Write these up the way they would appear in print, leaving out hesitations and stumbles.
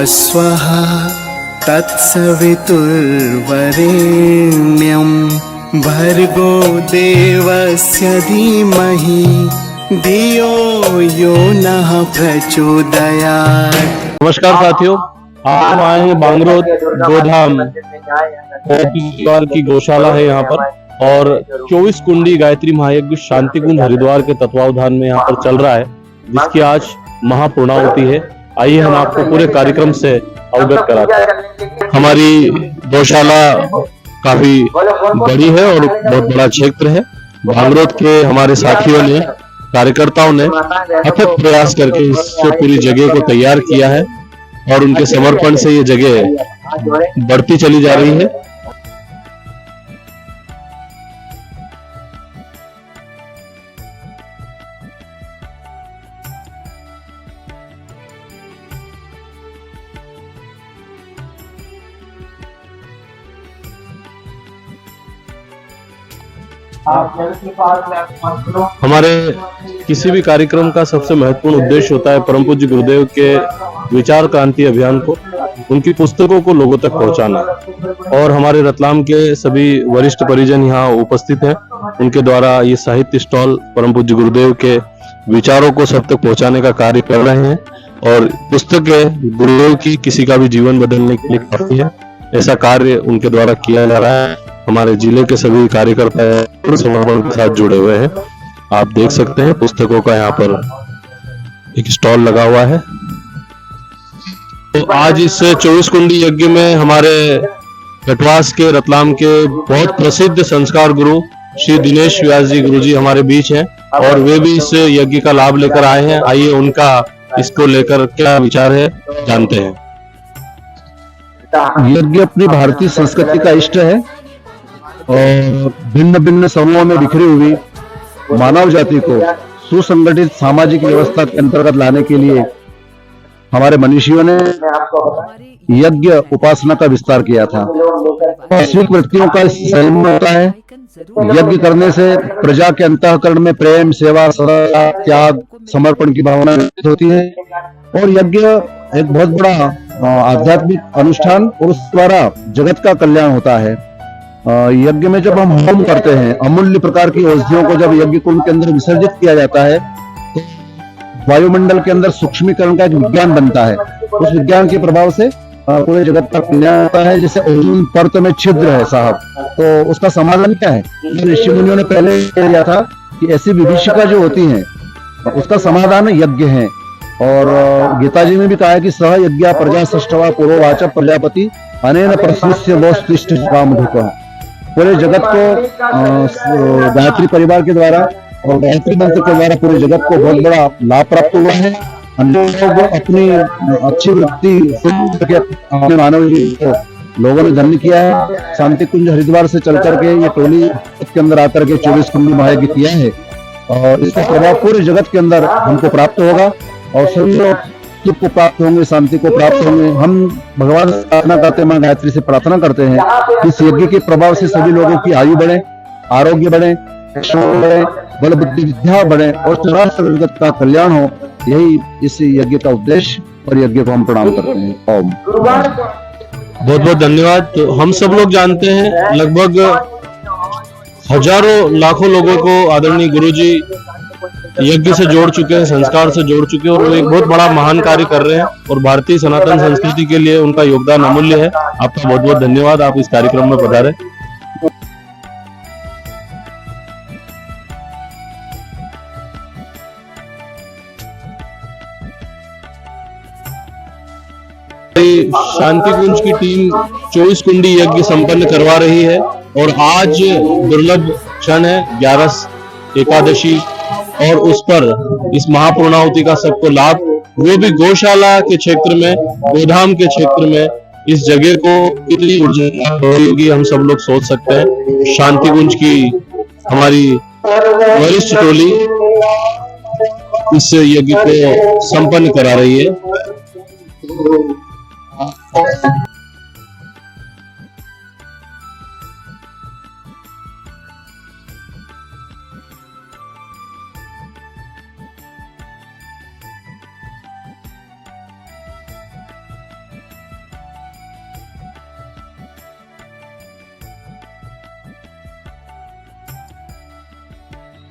स्वः तत्सवितुर्वरेण्यं भर्गो देवस्य धीमहि धियो यो नः प्रचोदयात्। नमस्कार साथियों, आज हम आए हैं बांगरोद गोधाम की गौशाला है यहाँ पर, और 24 कुंडी गायत्री महायज्ञ शांति कुंज हरिद्वार के तत्वावधान में यहाँ पर चल रहा है, जिसकी आज महापूर्णाहुति है। आइए हम आपको पूरे कार्यक्रम से अवगत कराते हैं। हमारी गौशाला काफी बड़ी है और बहुत बड़ा क्षेत्र है। बांगरोद के हमारे साथियों ने, कार्यकर्ताओं ने अथक प्रयास करके इससे पूरी जगह को तैयार किया है और उनके समर्पण से ये जगह बढ़ती चली जा रही है। हमारे किसी भी कार्यक्रम का सबसे महत्वपूर्ण उद्देश्य होता है परम पूज्य गुरुदेव के विचार क्रांति अभियान को, उनकी पुस्तकों को लोगों तक पहुंचाना। और हमारे रतलाम के सभी वरिष्ठ परिजन यहाँ उपस्थित हैं। उनके द्वारा ये साहित्य स्टॉल परम पूज्य गुरुदेव के विचारों को सब तक पहुंचाने का कार्य कर रहे हैं। और पुस्तकें गुरुदेव की किसी का भी जीवन बदलने के लिए काफी है, ऐसा कार्य उनके द्वारा किया जा रहा है। हमारे जिले के सभी कार्यकर्ता समर्पण के साथ जुड़े हुए हैं। आप देख सकते हैं पुस्तकों का यहाँ पर एक स्टॉल लगा हुआ है। तो आज इस 24 कुंडी यज्ञ में हमारे कटवास के, रतलाम के बहुत प्रसिद्ध संस्कार गुरु श्री दिनेश व्यास जी गुरुजी हमारे बीच हैं, और वे भी इस यज्ञ का लाभ लेकर आए हैं। आइए उनका इसको लेकर क्या विचार है जानते हैं। यज्ञ अपनी भारतीय संस्कृति का इष्ट है और भिन्न भिन्न समूहों में बिखरी हुई मानव जाति को सुसंगठित सामाजिक व्यवस्था के अंतर्गत लाने के लिए हमारे मनीषियों ने यज्ञ उपासना का विस्तार किया था। वैश्विक व्यक्तियों का संयम होता है। यज्ञ करने से प्रजा के अंतःकरण में प्रेम, सेवा, सरलता, त्याग, समर्पण की भावना व्यक्त होती है। और यज्ञ एक बहुत बड़ा आध्यात्मिक अनुष्ठान और उस द्वारा जगत का कल्याण होता है। यज्ञ में जब हम होम करते हैं, अमूल्य प्रकार की औषधियों को जब यज्ञ कुंड के अंदर विसर्जित किया जाता है, तो वायुमंडल के अंदर सूक्ष्मीकरण का एक विज्ञान बनता है। उस विज्ञान के प्रभाव से पूरे जगत का कल्याण होता है। जैसे ओजोन परत में छिद्र है साहब, तो उसका समाधान क्या है? ऋषि मुनियों ने पहले कह दिया था कि ऐसी विभीषिका जो होती है उसका समाधान यज्ञ है। और गीता जी में भी कहा है कि सह यज्ञ प्रजा सृष्टवा पूर्ववाच प्रजापति अनेन प्रसूस्य वोस्तिष्ठ कामधुकः। पूरे जगत को गायत्री परिवार के द्वारा और गायत्री मंत्र के द्वारा पूरे जगत को बहुत बड़ा लाभ प्राप्त हुआ है। लोग अपनी अच्छी वृत्ति अपने मानव को लोगों ने धन्य किया है। शांति कुंज हरिद्वार से चल करके ये टोली के अंदर आकर के 24 कुंडी महायज्ञ किया है, और इसका प्रभाव पूरे जगत के अंदर हमको प्राप्त होगा और सभी लोग सुख को प्राप्त होंगे, शांति को प्राप्त होंगे। हम भगवान से प्रार्थना करते हैं, मां गायत्री से प्रार्थना करते हैं कि इस यज्ञ के प्रभाव से सभी लोगों की आयु बढ़े, आरोग्य बढ़े, बढ़े, बल बुद्धि विद्या बढ़े और चराचर जगत का कल्याण हो। यही इस यज्ञ का उद्देश्य, और यज्ञ को हम प्रणाम करते हैं। ओम। बहुत बहुत धन्यवाद। तो हम सब लोग जानते हैं, लगभग हजारों लाखों लोगों को आदरणीय गुरुजी यज्ञ से जोड़ चुके हैं, संस्कार से जोड़ चुके हैं, और वो एक बहुत बड़ा महान कार्य कर रहे हैं। और भारतीय सनातन संस्कृति के लिए उनका योगदान अमूल्य है। आपका बहुत बहुत धन्यवाद, आप इस कार्यक्रम में पधारे। शांति कुंज की टीम 24 कुंडी यज्ञ संपन्न करवा रही है, और आज दुर्लभ क्षण है 11 एकादशी, और उस पर इस महापूर्णाहुति का सबको लाभ, वो भी गौशाला के क्षेत्र में, गोधाम के क्षेत्र में। इस जगह को कितनी ऊर्जा होगी हम सब लोग सोच सकते हैं। शांति कुंज की हमारी वरिष्ठ टोली इस यज्ञ को संपन्न करा रही है।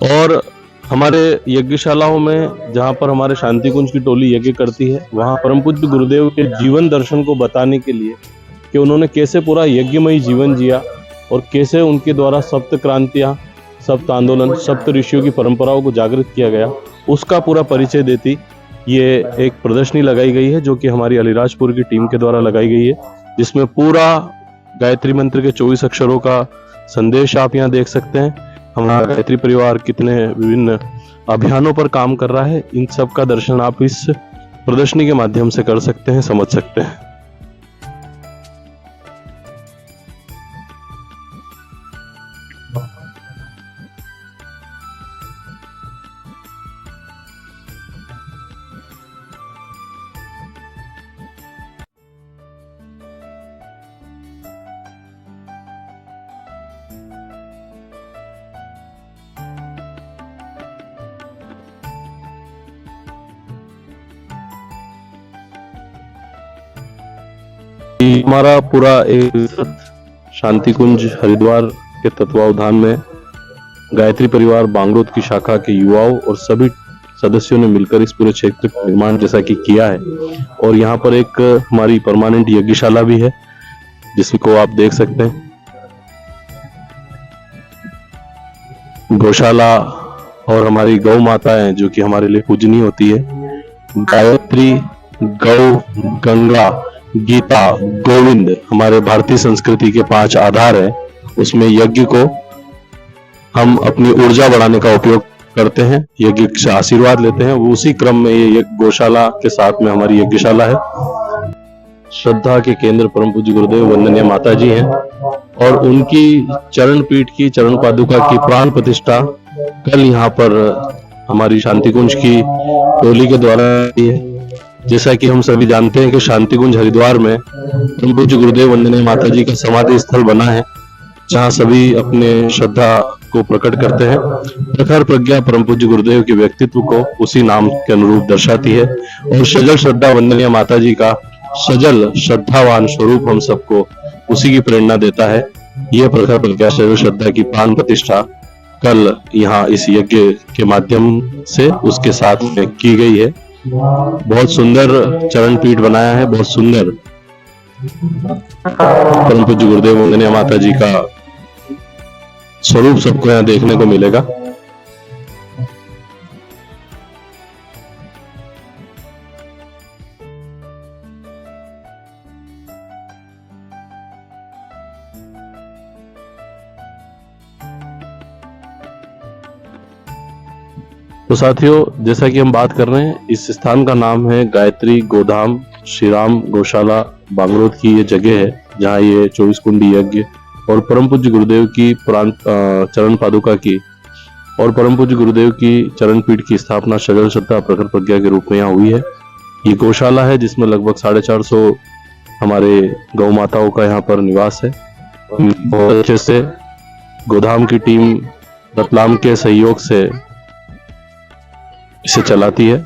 और हमारे यज्ञशालाओं में जहाँ पर हमारे शांति कुंज की टोली यज्ञ करती है, वहाँ परम पूज्य गुरुदेव के जीवन दर्शन को बताने के लिए कि उन्होंने कैसे पूरा यज्ञमयी जीवन जिया और कैसे उनके द्वारा सप्त क्रांतियाँ, सप्त आंदोलन, सप्त ऋषियों की परंपराओं को जागृत किया गया, उसका पूरा परिचय देती ये एक प्रदर्शनी लगाई गई है, जो कि हमारी अलीराजपुर की टीम के द्वारा लगाई गई है, जिसमें पूरा गायत्री मंत्र के 24 अक्षरों का संदेश आप यहाँ देख सकते हैं। हमारा गायत्री परिवार कितने विभिन्न अभियानों पर काम कर रहा है, इन सब का दर्शन आप इस प्रदर्शनी के माध्यम से कर सकते हैं, समझ सकते हैं। हमारा पूरा एक शांति कुंज हरिद्वार के तत्वावधान में गायत्री परिवार बांगरोद की शाखा के युवाओं और सभी सदस्यों ने मिलकर इस पूरे क्षेत्र का निर्माण जैसा कि किया है। और यहाँ पर एक हमारी परमानेंट यज्ञशाला भी है, जिसको आप देख सकते हैं। गौशाला और हमारी गौ माताएं जो कि हमारे लिए पूजनीय होती है। गायत्री, गौ, गंगा, गीता, गोविंद हमारे भारतीय संस्कृति के 5 आधार हैं। उसमें यज्ञ को हम अपनी ऊर्जा बढ़ाने का उपयोग करते हैं, यज्ञ से आशीर्वाद लेते हैं। वो उसी क्रम में ये गौशाला के साथ में हमारी यज्ञशाला है। श्रद्धा के केंद्र परम पूज्य गुरुदेव वंदनीय माता जी हैं और उनकी चरण पीठ की चरण पादुका की प्राण प्रतिष्ठा कल यहाँ पर हमारी शांति कुंज की टोली के द्वारा है। जैसा कि हम सभी जानते हैं कि शांति कुंज हरिद्वार में परम पूज्य गुरुदेव वंदनीय माता जी का समाधि स्थल बना है, जहाँ सभी अपने श्रद्धा को प्रकट करते हैं। प्रखर प्रज्ञा परम पूज्य गुरुदेव के व्यक्तित्व को उसी नाम के अनुरूप दर्शाती है और सजल श्रद्धा वंदनीय माता जी का सजल श्रद्धावान स्वरूप हम सबको उसी की प्रेरणा देता है। यह प्रखर प्रज्ञा सजल श्रद्धा की प्राण प्रतिष्ठा कल यहाँ इस यज्ञ के माध्यम से उसके साथ में की गई है। बहुत सुंदर चरण पीठ बनाया है, बहुत सुंदर परम पूज्य गुरुदेव वंदनीय माता जी का स्वरूप सबको यहाँ देखने को मिलेगा। तो साथियों, जैसा कि हम बात कर रहे हैं, इस स्थान का नाम है गायत्री गोधाम श्री राम गौशाला बांगरोद की ये जगह है, जहाँ ये 24 कुंडी यज्ञ और परम पूज्य गुरुदेव की चरण पादुका की और परम पूज्य गुरुदेव की चरण पीठ की स्थापना सजल श्रद्धा प्रखर प्रज्ञा के रूप में यहाँ हुई है। ये गौशाला है जिसमें लगभग 450 हमारे गौ माताओं का यहाँ पर निवास है। बहुत अच्छे से गोधाम की टीम रतलाम के सहयोग से इसे चलाती है।